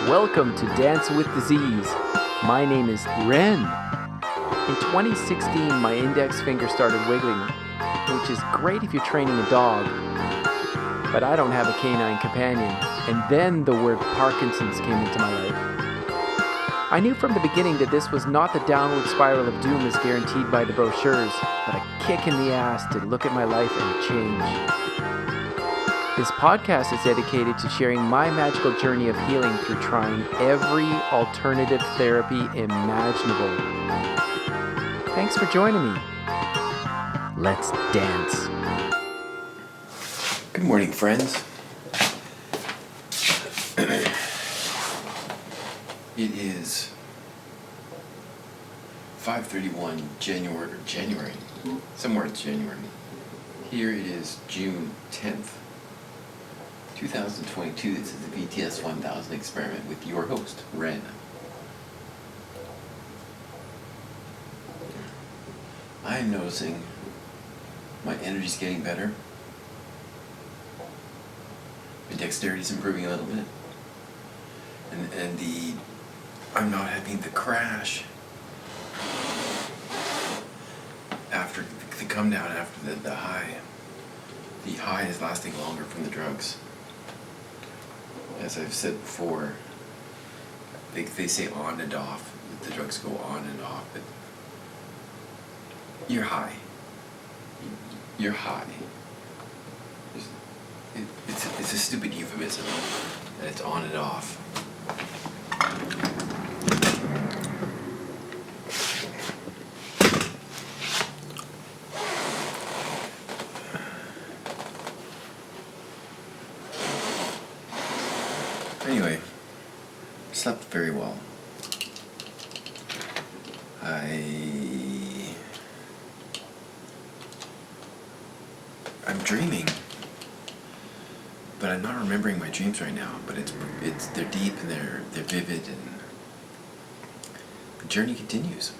Welcome to Dance with Disease. My name is Ren. In 2016, my index finger started wiggling, which is great if you're training a dog, but I don't have a canine companion. And then the word Parkinsons came into my life. I knew from the beginning that this was not the downward spiral of doom as guaranteed by the brochures, but a kick in the ass to look at my life and change. This podcast is dedicated to sharing my magical journey of healing through trying every alternative therapy imaginable. Thanks for joining me. Let's dance. Good morning, friends. It is 5:31 January. Somewhere it's January. Here it is June 10th. 2022, this is the VTS 1000 experiment with your host, Ren. I'm noticing my energy's getting better. My dexterity's improving a little bit. And I'm not having the crash after the come down after the high. The high is lasting longer from the drugs. As I've said before, they say on and off, the drugs go on and off, but you're high. You're high. It's a stupid euphemism, and it's on and off. Anyway, slept very well. I'm dreaming, but I'm not remembering my dreams right now. But they're deep and they're vivid, and the journey continues.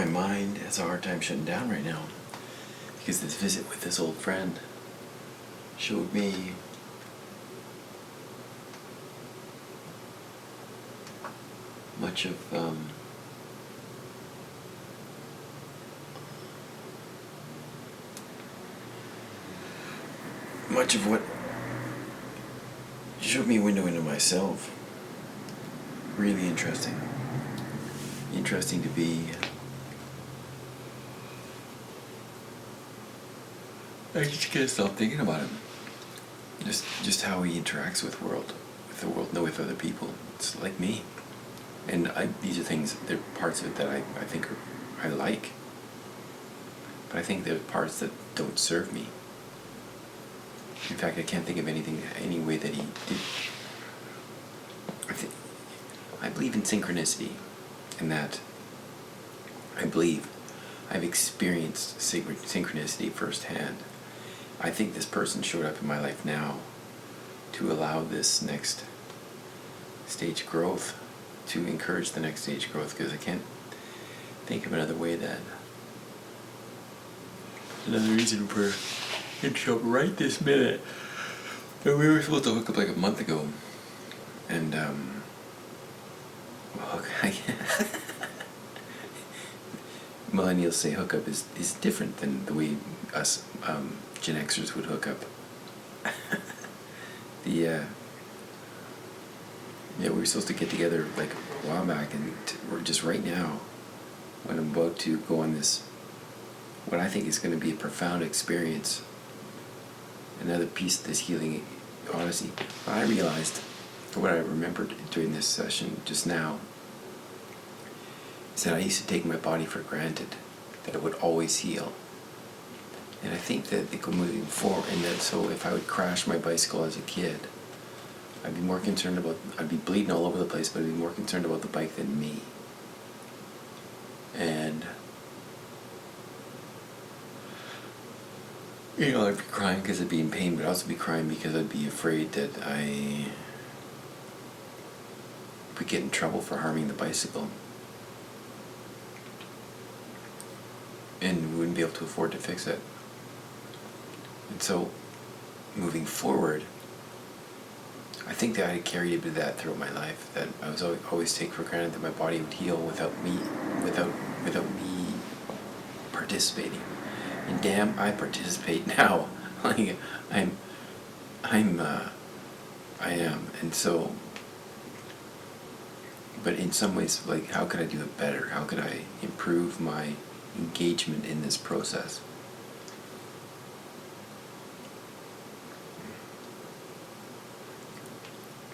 my mind has a hard time shutting down right now, because this visit with this old friend showed me much of what showed me a window into myself. Really interesting. Interesting to be. I just can't stop thinking about him. Just how he interacts with the world, no, with other people. It's like me. And these are things, they're parts of it that I think I like. But I think there are parts that don't serve me. In fact, I can't think of any way that he did. I believe in synchronicity, in that I believe I've experienced synchronicity firsthand. I think this person showed up in my life now to allow this next stage growth, to encourage the next stage growth, because I can't think of another way that, another reason for him to show up right this minute. And we were supposed to hook up like a month ago, and millennials say hookup is different than the way us Gen Xers would hook up. We were supposed to get together like a while back, and we're just right now, when I'm about to go on this, what I think is going to be a profound experience, another piece of this healing odyssey. I realized, what I remembered during this session just now, is that I used to take my body for granted, that it would always heal. And I think that it go moving forward, and that so if I would crash my bicycle as a kid, I'd be bleeding all over the place, but I'd be more concerned about the bike than me. And, I'd be crying because I'd be in pain, but I'd also be crying because I'd be afraid that I would get in trouble for harming the bicycle, and wouldn't be able to afford to fix it. And so, moving forward, I think that I carried a bit of that throughout my life, that I was always take for granted that my body would heal without me participating. And damn, I participate now. Like I am. And so, but in some ways, like, how could I do it better? How could I improve my engagement in this process?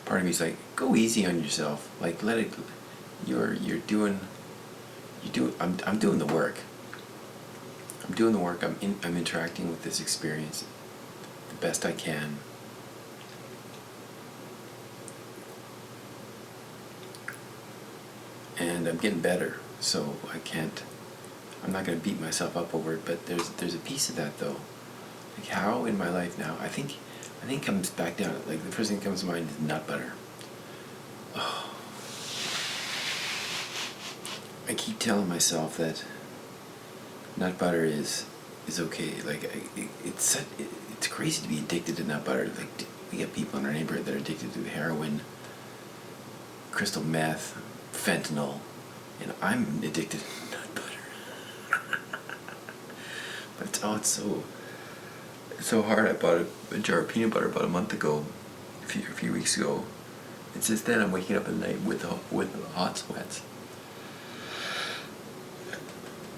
Part of me is like, go easy on yourself. Like, let it. I'm doing the work. I'm doing the work. I'm interacting with this experience the best I can. And I'm getting better. So I'm not going to beat myself up over it. But there's a piece of that though. Like, how in my life now, I think comes back down. Like, the first thing that comes to mind is nut butter. Oh. I keep telling myself that nut butter is okay. Like, it's crazy to be addicted to nut butter. Like, we get people in our neighborhood that are addicted to heroin, crystal meth, fentanyl, and I'm addicted to nut butter. But it's so hard. I bought a jar of peanut butter about a month ago, a few weeks ago, and since then I'm waking up at night with hot sweats.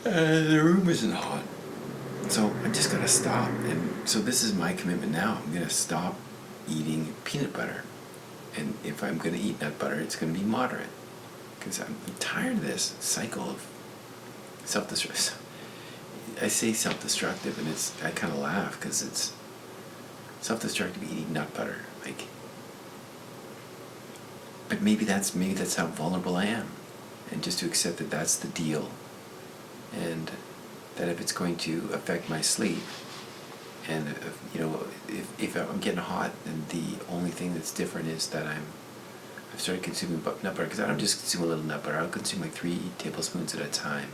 The room isn't hot, so I just gotta stop. And so this is my commitment now. I'm gonna stop eating peanut butter, and if I'm gonna eat nut butter, it's gonna be moderate, because I'm tired of this cycle of self-destruction. I say self-destructive, and I kind of laugh because it's self-destructive eating nut butter. Like, but maybe that's how vulnerable I am, and just to accept that that's the deal, and that if it's going to affect my sleep, and if I'm getting hot, then the only thing that's different is that I've started consuming nut butter, because I don't just consume a little nut butter. I'll consume like 3 tablespoons at a time.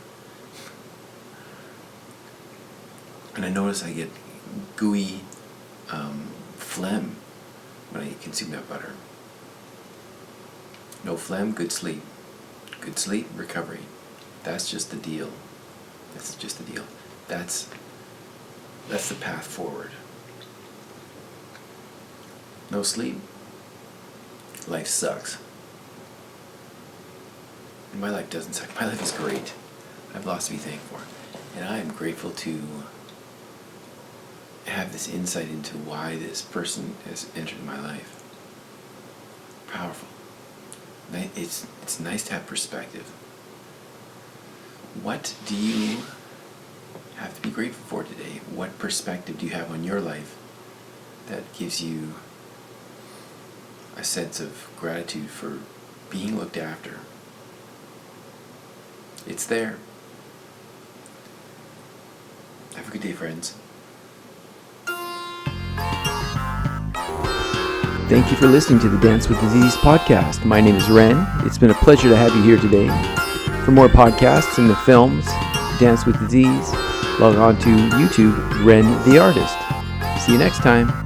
And I notice I get gooey phlegm when I consume that butter. No phlegm, good sleep. Good sleep, recovery. That's just the deal. That's just the deal. That's the path forward. No sleep. Life sucks. My life doesn't suck. My life is great. I have lots to be thankful for. And I am grateful to have this insight into why this person has entered my life. Powerful. It's nice to have perspective. What do you have to be grateful for today? What perspective do you have on your life that gives you a sense of gratitude for being looked after? It's there. Have a good day, friends. Thank you for listening to the Dance with Disease podcast. My name is Ren. It's been a pleasure to have you here today. For more podcasts and the films, Dance with Disease, log on to YouTube, Ren the Artist. See you next time.